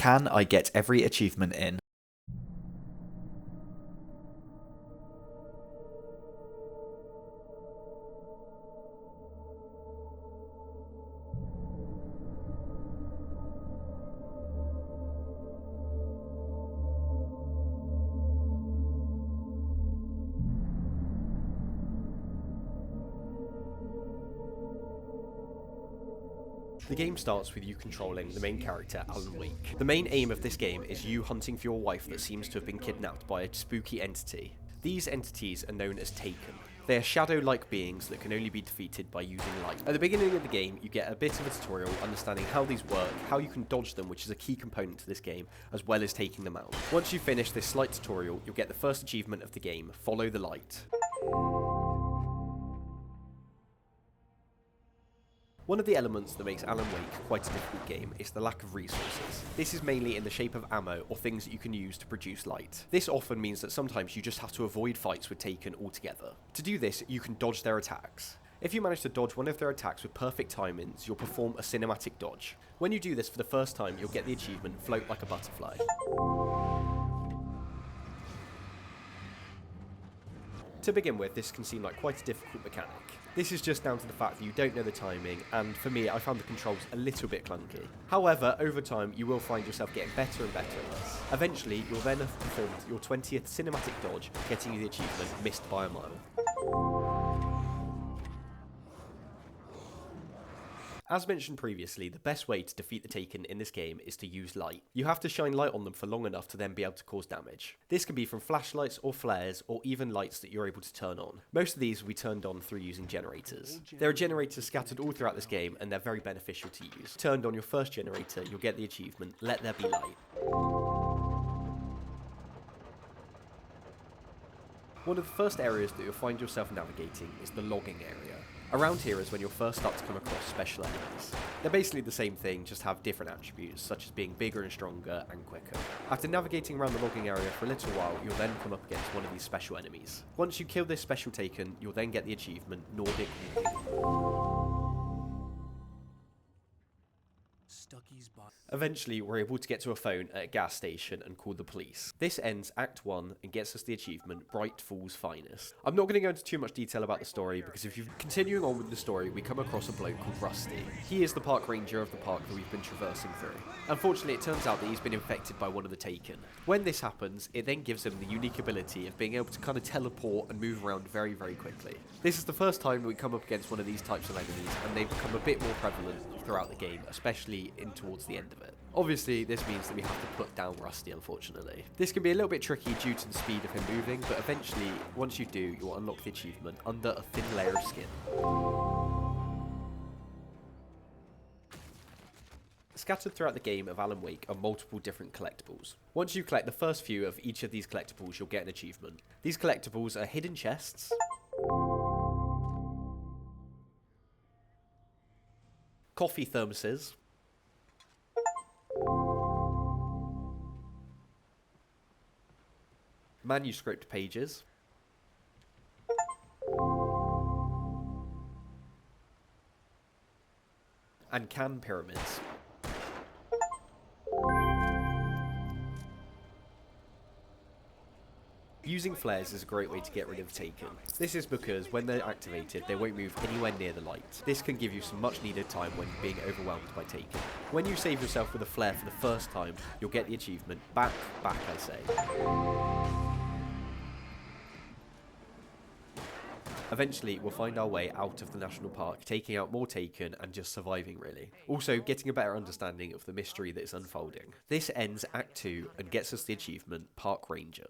Can I get every achievement in? The game starts with you controlling the main character, Alan Wake. The main aim of this game is you hunting for your wife that seems to have been kidnapped by a spooky entity. These entities are known as Taken. They are shadow-like beings that can only be defeated by using light. At the beginning of the game, you get a bit of a tutorial understanding how these work, how you can dodge them, which is a key component to this game, as well as taking them out. Once you finish this slight tutorial, you'll get the first achievement of the game, Follow the Light. One of the elements that makes Alan Wake quite a difficult game is the lack of resources. This is mainly in the shape of ammo or things that you can use to produce light. This often means that sometimes you just have to avoid fights with Taken altogether. To do this, you can dodge their attacks. If you manage to dodge one of their attacks with perfect timings, you'll perform a cinematic dodge. When you do this for the first time, you'll get the achievement Float Like a Butterfly. To begin with, this can seem like quite a difficult mechanic. This is just down to the fact that you don't know the timing, and for me, I found the controls a little bit clunky. However, over time, you will find yourself getting better and better at this. Eventually, you'll then have performed your 20th cinematic dodge, getting you the achievement Missed by a Mile. As mentioned previously, the best way to defeat the Taken in this game is to use light. You have to shine light on them for long enough to then be able to cause damage. This can be from flashlights or flares, or even lights that you're able to turn on. Most of these will be turned on through using generators. There are generators scattered all throughout this game, and they're very beneficial to use. Turned on your first generator, you'll get the achievement Let There Be Light. One of the first areas that you'll find yourself navigating is the logging area. Around here is when you'll first start to come across special enemies. They're basically the same thing, just have different attributes, such as being bigger and stronger and quicker. After navigating around the logging area for a little while, you'll then come up against one of these special enemies. Once you kill this special Taken, you'll then get the achievement Nordic Walking. Eventually, we're able to get to a phone at a gas station and call the police. This ends Act 1 and gets us the achievement Bright Falls Finest. I'm not going to go into too much detail about the story, because if you're continuing on with the story, we come across a bloke called Rusty. He is the park ranger of the park that we've been traversing through. Unfortunately, it turns out that he's been infected by one of the Taken. When this happens, it then gives him the unique ability of being able to kind of teleport and move around very, very quickly. This is the first time we come up against one of these types of enemies, and they become a bit more prevalent throughout the game, especially in towards the end of it. Obviously, this means that we have to put down Rusty, unfortunately. This can be a little bit tricky due to the speed of him moving, but eventually, once you do, you'll unlock the achievement Under a Thin Layer of Skin. Scattered throughout the game of Alan Wake are multiple different collectibles. Once you collect the first few of each of these collectibles, you'll get an achievement. These collectibles are hidden chests, coffee thermoses, manuscript pages, and can pyramids. Using flares is a great way to get rid of Taken. This is because when they're activated, they won't move anywhere near the light. This can give you some much needed time when being overwhelmed by Taken. When you save yourself with a flare for the first time, you'll get the achievement Back, I say. Eventually, we'll find our way out of the national park, taking out more Taken and just surviving, really. Also, getting a better understanding of the mystery that is unfolding. This ends Act 2 and gets us the achievement Park Ranger.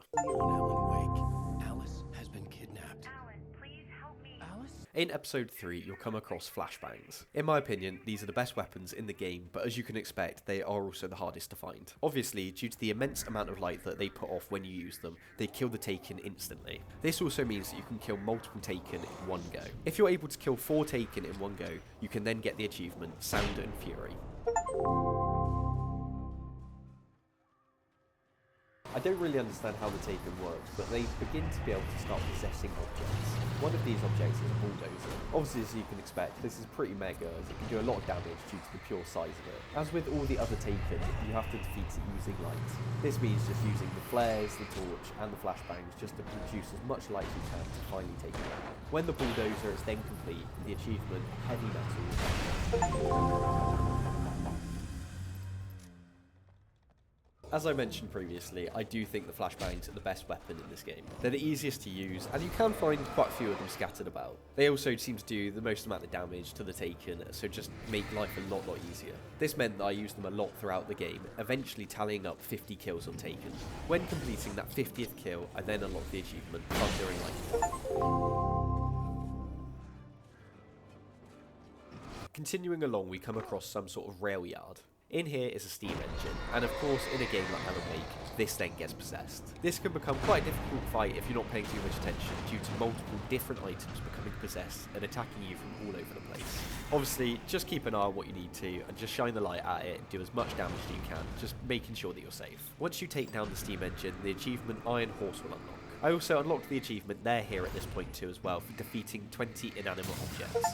Alice has been kidnapped. Alan, please help me. Alice? In episode 3, you'll come across flashbangs. In my opinion, these are the best weapons in the game, but as you can expect, they are also the hardest to find. Obviously, due to the immense amount of light that they put off when you use them, they kill the Taken instantly. This also means that you can kill multiple Taken in one go. If you're able to kill 4 Taken in one go, you can then get the achievement Sound and Fury. I don't really understand how the Taken works, but they begin to be able to start possessing objects. One of these objects is a bulldozer. Obviously, as you can expect, this is pretty mega, as it can do a lot of damage due to the pure size of it. As with all the other Taken, you have to defeat it using light. This means just using the flares, the torch, and the flashbangs just to produce as much light as you can to finally take it out. When the bulldozer is then complete, the achievement Heavy Metal is unlocked. As I mentioned previously, I do think the flashbangs are the best weapon in this game. They're the easiest to use, and you can find quite a few of them scattered about. They also seem to do the most amount of damage to the Taken, so just make life a lot easier. This meant that I used them a lot throughout the game, eventually tallying up 50 kills on Taken. When completing that 50th kill, I then unlocked the achievement Thunder and Lightning. Continuing along, we come across some sort of rail yard. In here is a steam engine, and of course in a game like Alan Wake, this then gets possessed. This can become quite a difficult fight if you're not paying too much attention due to multiple different items becoming possessed and attacking you from all over the place. Obviously, just keep an eye on what you need to and just shine the light at it and do as much damage as you can, just making sure that you're safe. Once you take down the steam engine, the achievement Iron Horse will unlock. I also unlocked the achievement They're Here at this point too as well for defeating 20 inanimate objects.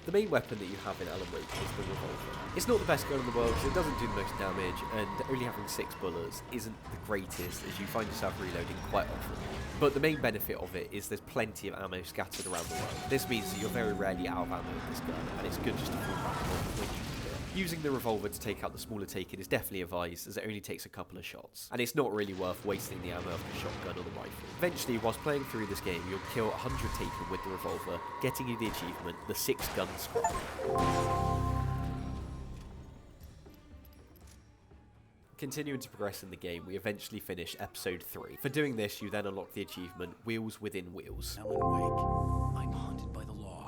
The main weapon that you have in Alan Wake is the revolver. It's not the best gun in the world because it doesn't do the most damage, and only having 6 bullets isn't the greatest as you find yourself reloading quite often. But the main benefit of it is there's plenty of ammo scattered around the world. This means that you're very rarely out of ammo with this gun, and it's good just to fall back on when you need it. Using the revolver to take out the smaller Taken is definitely advised, as it only takes a couple of shots, and it's not really worth wasting the ammo of the shotgun or the rifle. Eventually, whilst playing through this game, you'll kill 100 Taken with the revolver, getting you the achievement, the 6-gun squad. Continuing to progress in the game, we eventually finish episode 3. For doing this, you then unlock the achievement Wheels Within Wheels. Alan Wake, I'm haunted by the law.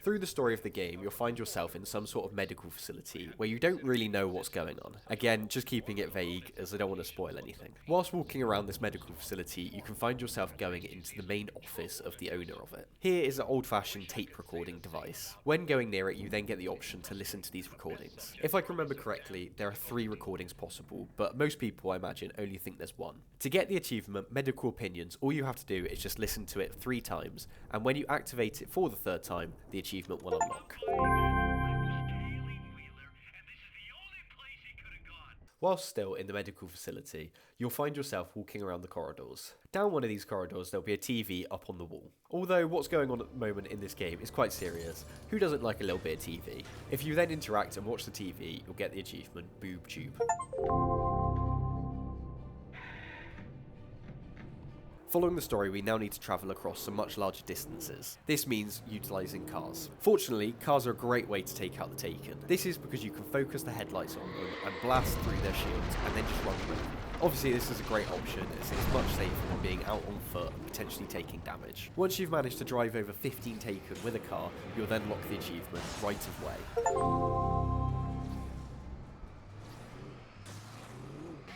Through the story of the game, you'll find yourself in some sort of medical facility where you don't really know what's going on. Again, just keeping it vague as I don't want to spoil anything. Whilst walking around this medical facility, you can find yourself going into the main office of the owner of it. Here is an old-fashioned tape recording device. When going near it, you then get the option to listen to these recordings. If I can remember correctly, there are 3 recordings possible, but most people, I imagine, only think there's 1. To get the achievement Medical Opinions, all you have to do is just listen to it 3 times, and when you activate it for the 3rd time, the achievement will unlock. Whilst still in the medical facility, you'll find yourself walking around the corridors. Down one of these corridors, there'll be a TV up on the wall. Although what's going on at the moment in this game is quite serious, who doesn't like a little bit of TV? If you then interact and watch the TV, you'll get the achievement Boob Tube. Following the story, we now need to travel across some much larger distances. This means utilising cars. Fortunately, cars are a great way to take out the Taken. This is because you can focus the headlights on them and blast through their shields and then just run through them. Obviously, this is a great option as it's much safer than being out on foot and potentially taking damage. Once you've managed to drive over 15 Taken with a car, you'll then lock the achievement Right of Way.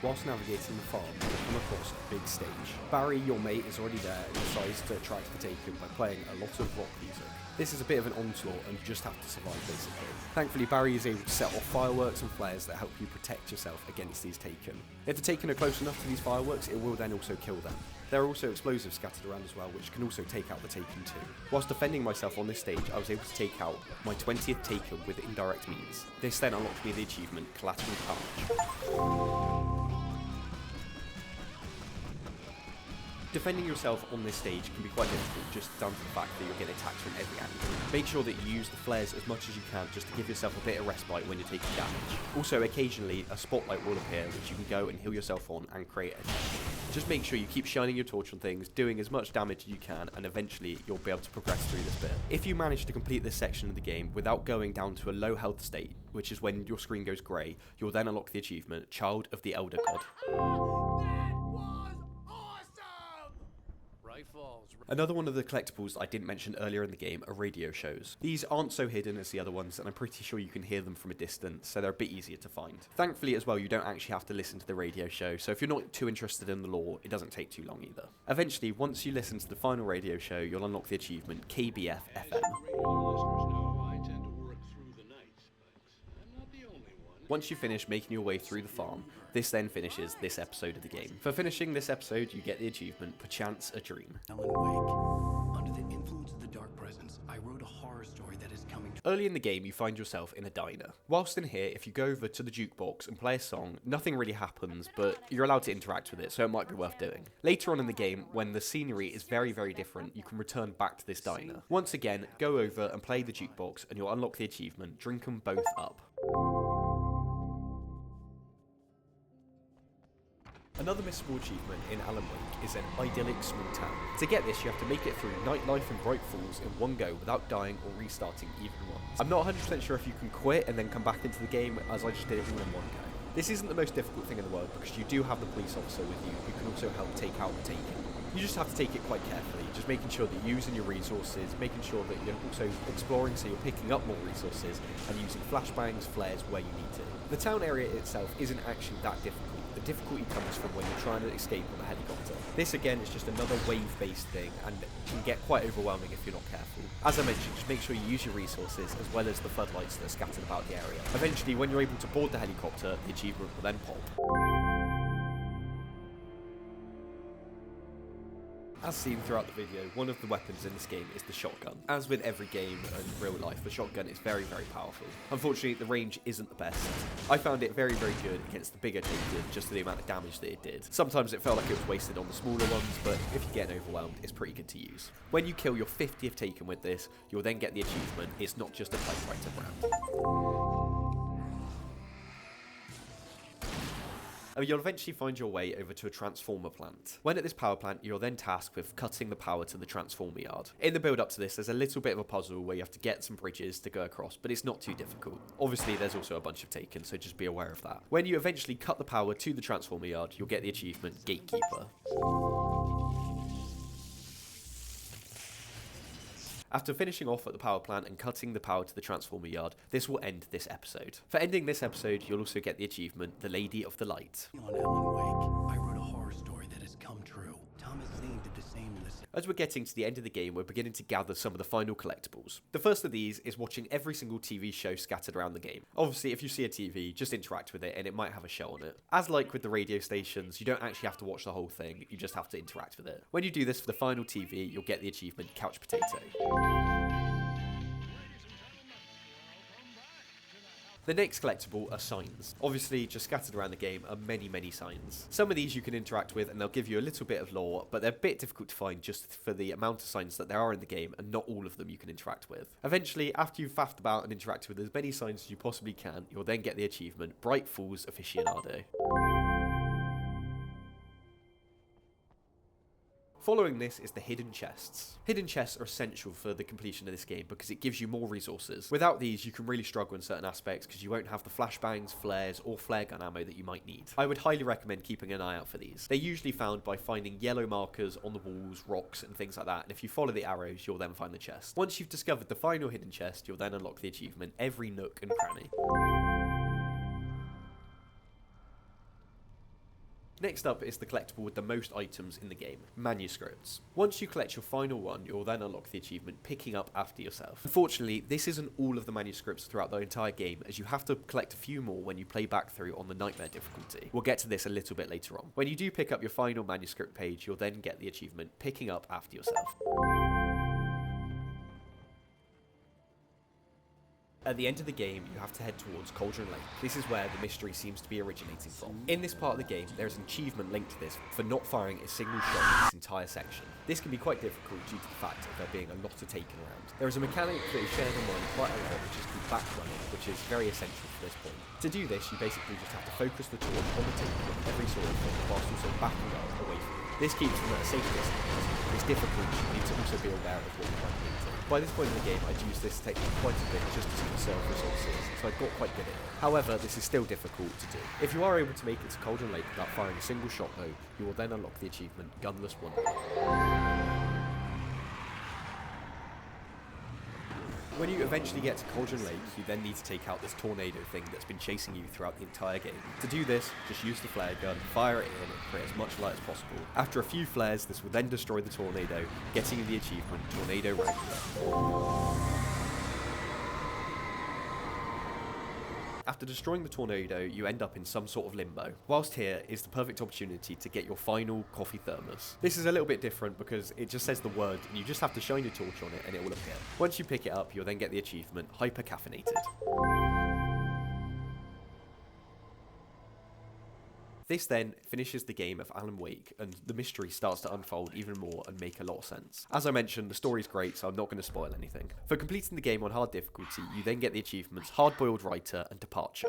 Whilst navigating the farm, you come across a big stage. Barry, your mate, is already there and decides to attract the Taken by playing a lot of rock music. This is a bit of an onslaught and you just have to survive basically. Thankfully, Barry is able to set off fireworks and flares that help you protect yourself against these Taken. If the Taken are close enough to these fireworks, it will then also kill them. There are also explosives scattered around as well, which can also take out the Taken too. Whilst defending myself on this stage, I was able to take out my 20th Taken with indirect means. This then unlocked me the achievement Collateral Carnage. Defending yourself on this stage can be quite difficult just down to the fact that you're getting attacked from every angle. Make sure that you use the flares as much as you can just to give yourself a bit of respite when you're taking damage. Also, occasionally a spotlight will appear which you can go and heal yourself on and create a champion. Just make sure you keep shining your torch on things, doing as much damage as you can, and eventually you'll be able to progress through this bit. If you manage to complete this section of the game without going down to a low health state, which is when your screen goes grey, you'll then unlock the achievement Child of the Elder God. Another one of the collectibles I didn't mention earlier in the game are radio shows. These aren't so hidden as the other ones, and I'm pretty sure you can hear them from a distance, so they're a bit easier to find. Thankfully as well, you don't actually have to listen to the radio show, so if you're not too interested in the lore, it doesn't take too long either. Eventually, once you listen to the final radio show, you'll unlock the achievement KBF FM. Once you finish making your way through the farm, this then finishes this episode of the game. For finishing this episode, you get the achievement Perchance a Dream. Alan Wake. Under the influence of the dark presence, I wrote a horror story that is coming to... Early in the game, you find yourself in a diner. Whilst in here, if you go over to the jukebox and play a song, nothing really happens, but you're allowed to interact with it, so it might be worth doing. Later on in the game, when the scenery is very, very different, you can return back to this diner. Once again, go over and play the jukebox, and you'll unlock the achievement Drink 'em Both Up. Another missable achievement in Alan Wake is an idyllic small town. To get this, you have to make it through nightlife and Bright Falls in one go without dying or restarting even once. I'm not 100% sure if you can quit and then come back into the game, as I just did it all in one go. This isn't the most difficult thing in the world because you do have the police officer with you who can also help take out the taken. You just have to take it quite carefully, just making sure that you're using your resources, making sure that you're also exploring so you're picking up more resources and using flashbangs, flares where you need to. The town area itself isn't actually that difficult. The difficulty comes from when you're trying to escape on a helicopter. This again is just another wave-based thing and can get quite overwhelming if you're not careful. As I mentioned, just make sure you use your resources as well as the floodlights that are scattered about the area. Eventually, when you're able to board the helicopter, the achievement will then pop. As seen throughout the video, one of the weapons in this game is the shotgun. As with every game in real life, the shotgun is very, very powerful. Unfortunately, the range isn't the best. I found it very, very good against the bigger taken, just for the amount of damage that it did. Sometimes it felt like it was wasted on the smaller ones, but if you're getting overwhelmed, it's pretty good to use. When you kill your 50th taken with this, you'll then get the achievement It's Not Just a Typewriter Brand. You'll eventually find your way over to a transformer plant. When at this power plant, you're then tasked with cutting the power to the transformer yard. In the build up to this, there's a little bit of a puzzle where you have to get some bridges to go across, but it's not too difficult. Obviously, there's also a bunch of taken, so just be aware of that. When you eventually cut the power to the transformer yard, you'll get the achievement Gatekeeper. After finishing off at the power plant and cutting the power to the transformer yard, this will end this episode. For ending this episode, you'll also get the achievement The Lady of the Light. On Alan Wake, I wrote a horror story that has come true. Thomas Zane did the same in the... As we're getting to the end of the game, we're beginning to gather some of the final collectibles. The first of these is watching every single TV show scattered around the game. Obviously, if you see a TV, just interact with it and it might have a show on it. As like with the radio stations, you don't actually have to watch the whole thing, you just have to interact with it. When you do this for the final TV, you'll get the achievement Couch Potato. The next collectible are signs. Obviously, just scattered around the game are many, many signs. Some of these you can interact with and they'll give you a little bit of lore, but they're a bit difficult to find just for the amount of signs that there are in the game, and not all of them you can interact with. Eventually, after you've faffed about and interacted with as many signs as you possibly can, you'll then get the achievement Bright Falls Aficionado. Following this is the hidden chests. Hidden chests are essential for the completion of this game because it gives you more resources. Without these, you can really struggle in certain aspects because you won't have the flashbangs, flares, or flare gun ammo that you might need. I would highly recommend keeping an eye out for these. They're usually found by finding yellow markers on the walls, rocks, and things like that, and if you follow the arrows, you'll then find the chest. Once you've discovered the final hidden chest, you'll then unlock the achievement Every Nook and Cranny. Next up is the collectible with the most items in the game, manuscripts. Once you collect your final one, you'll then unlock the achievement Picking Up After Yourself. Unfortunately, this isn't all of the manuscripts throughout the entire game, as you have to collect a few more when you play back through on the Nightmare difficulty. We'll get to this a little bit later on. When you do pick up your final manuscript page, you'll then get the achievement Picking Up After Yourself. At the end of the game, you have to head towards Cauldron Lake. This is where the mystery seems to be originating from. In this part of the game, there is an achievement linked to this for not firing a single shot in this entire section. This can be quite difficult due to the fact of there being a lot of taken around. There is a mechanic that is shared online quite a lot, which is called backrunning, which is very essential for this point. To do this, you basically just have to focus the torch on the taken of every sword whilst also backing up away from it. This keeps them at a safe distance, it's difficult, you need to also be aware of what you're running into. By this point in the game, I'd used this technique quite a bit just to conserve resources, so I got quite good at it. However, this is still difficult to do. If you are able to make it to Cauldron Lake without firing a single shot though, you will then unlock the achievement Gunless Wonder. When you eventually get to Cauldron Lake, you then need to take out this tornado thing that's been chasing you throughout the entire game. To do this, just use the flare gun, fire it in, and create as much light as possible. After a few flares, this will then destroy the tornado, getting you the achievement Tornado Wrangler. After destroying the tornado, you end up in some sort of limbo. Whilst here is the perfect opportunity to get your final coffee thermos. This is a little bit different because it just says the word and you just have to shine your torch on it and it will appear. Once you pick it up, you'll then get the achievement Hyper Caffeinated. This then finishes the game of Alan Wake, and the mystery starts to unfold even more and make a lot of sense. As I mentioned, the story's great, so I'm not going to spoil anything. For completing the game on hard difficulty, you then get the achievements Hard-Boiled Writer and Departure.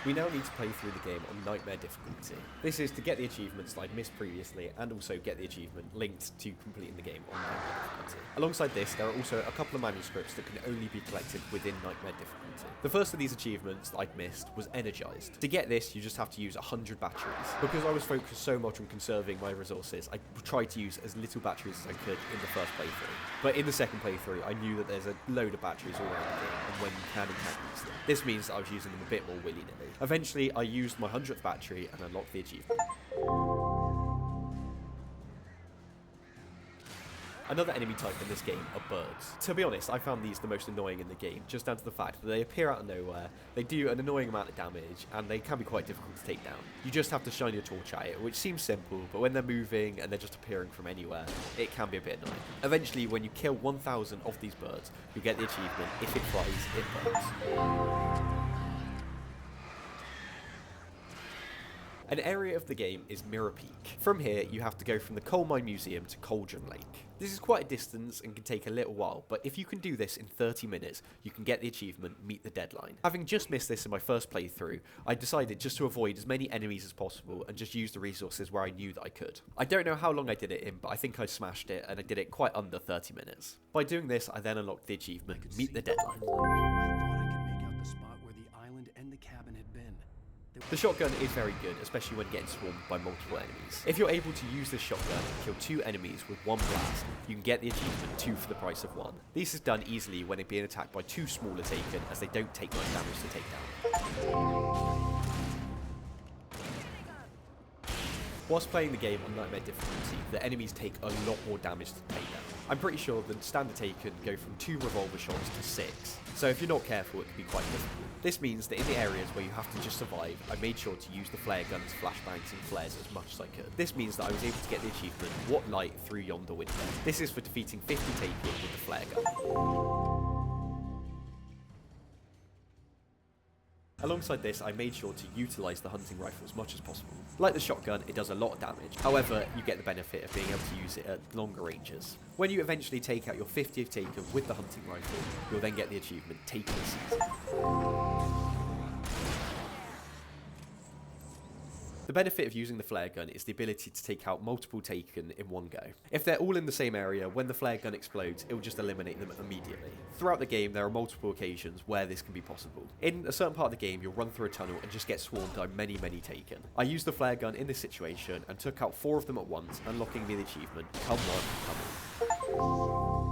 We now need to play through the game on Nightmare difficulty. This is to get the achievements that I'd missed previously and also get the achievement linked to completing the game on Nightmare difficulty. Alongside this, there are also a couple of manuscripts that can only be collected within Nightmare difficulty. The first of these achievements that I'd missed was Energized. To get this, you just have to use 100 batteries. Because I was focused so much on conserving my resources, I tried to use as little batteries as I could in the first playthrough. But in the second playthrough, I knew that there's a load of batteries all around the game, and when you can and can't use them. This means that I was using them a bit more willy-nilly. Eventually, I used my 100th battery and unlocked the achievement. Another enemy type in this game are birds. To be honest, I found these the most annoying in the game, just down to the fact that they appear out of nowhere, they do an annoying amount of damage, and they can be quite difficult to take down. You just have to shine your torch at it, which seems simple, but when they're moving and they're just appearing from anywhere, it can be a bit annoying. Eventually, when you kill 1,000 of these birds, you get the achievement If It Flies, It Burns. An area of the game is Mirror Peak. From here, you have to go from the Coal Mine Museum to Cauldron Lake. This is quite a distance and can take a little while, but if you can do this in 30 minutes, you can get the achievement Meet the Deadline. Having just missed this in my first playthrough, I decided just to avoid as many enemies as possible and just use the resources where I knew that I could. I don't know how long I did it in, but I think I smashed it and I did it quite under 30 minutes. By doing this, I then unlocked the achievement Meet the Deadline. I thought I could make out the spot where the island and the cabin had been. The shotgun is very good, especially when getting swarmed by multiple enemies. If you're able to use this shotgun and kill 2 enemies with 1 blast, you can get the achievement 2 for the price of 1. This is done easily when being attacked by 2 smaller Taken, as they don't take much damage to take down. Whilst playing the game on Nightmare difficulty, the enemies take a lot more damage to take down. I'm pretty sure the standard Taken go from 2 revolver shots to 6, so if you're not careful it can be quite difficult. This means that in the areas where you have to just survive, I made sure to use the flare guns, flashbangs and flares as much as I could. This means that I was able to get the achievement What Light Through Yonder Window. This is for defeating 50 Taken with the flare gun. Alongside this, I made sure to utilise the hunting rifle as much as possible. Like the shotgun, it does a lot of damage. However, you get the benefit of being able to use it at longer ranges. When you eventually take out your 50th Taken with the hunting rifle, you'll then get the achievement Taken Season. The benefit of using the flare gun is the ability to take out multiple Taken in one go. If they're all in the same area, when the flare gun explodes, it will just eliminate them immediately. Throughout the game, there are multiple occasions where this can be possible. In a certain part of the game, you'll run through a tunnel and just get swarmed by many Taken. I used the flare gun in this situation and took out 4 of them at once, unlocking me the achievement Come One, Come On.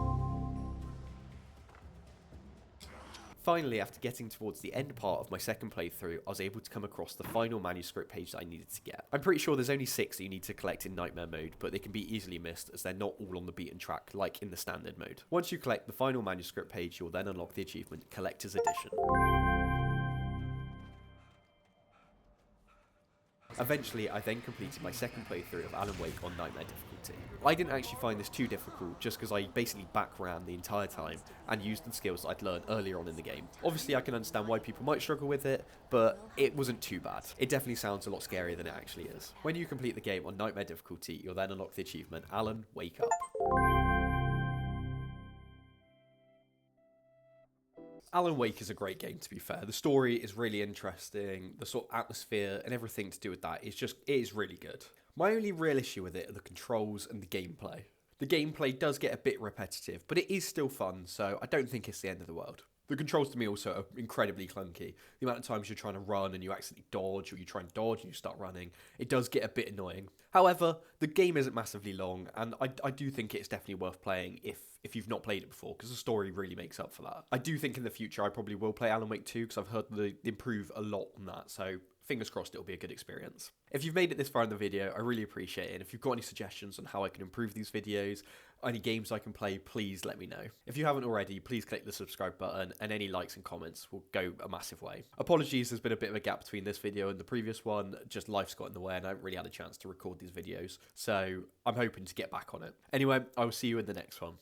Finally, after getting towards the end part of my second playthrough, I was able to come across the final manuscript page that I needed to get. I'm pretty sure there's only 6 that you need to collect in Nightmare mode, but they can be easily missed as they're not all on the beaten track like in the standard mode. Once you collect the final manuscript page, you'll then unlock the achievement Collector's Edition. Eventually, I then completed my second playthrough of Alan Wake on Nightmare difficulty. I didn't actually find this too difficult, just because I basically backran the entire time and used the skills that I'd learned earlier on in the game. Obviously, I can understand why people might struggle with it, but it wasn't too bad. It definitely sounds a lot scarier than it actually is. When you complete the game on Nightmare difficulty, you'll then unlock the achievement Alan, Wake Up. Alan Wake is a great game, to be fair. The story is really interesting. The sort of atmosphere and everything to do with that is just, it is really good. My only real issue with it are the controls and the gameplay. The gameplay does get a bit repetitive, but it is still fun, so I don't think it's the end of the world. The controls to me also are incredibly clunky. The amount of times you're trying to run and you accidentally dodge, or you try and dodge and you start running, it does get a bit annoying. However, the game isn't massively long, and I do think it's definitely worth playing if you've not played it before, because the story really makes up for that. I do think in the future I probably will play Alan Wake 2, because I've heard they improve a lot on that, so fingers crossed it'll be a good experience. If you've made it this far in the video, I really appreciate it, and if you've got any suggestions on how I can improve these videos, any games I can play, please let me know. If you haven't already, please click the subscribe button, and any likes and comments will go a massive way. Apologies, there's been a bit of a gap between this video and the previous one, just life's got in the way and I haven't really had a chance to record these videos, so I'm hoping to get back on it. Anyway, I will see you in the next one.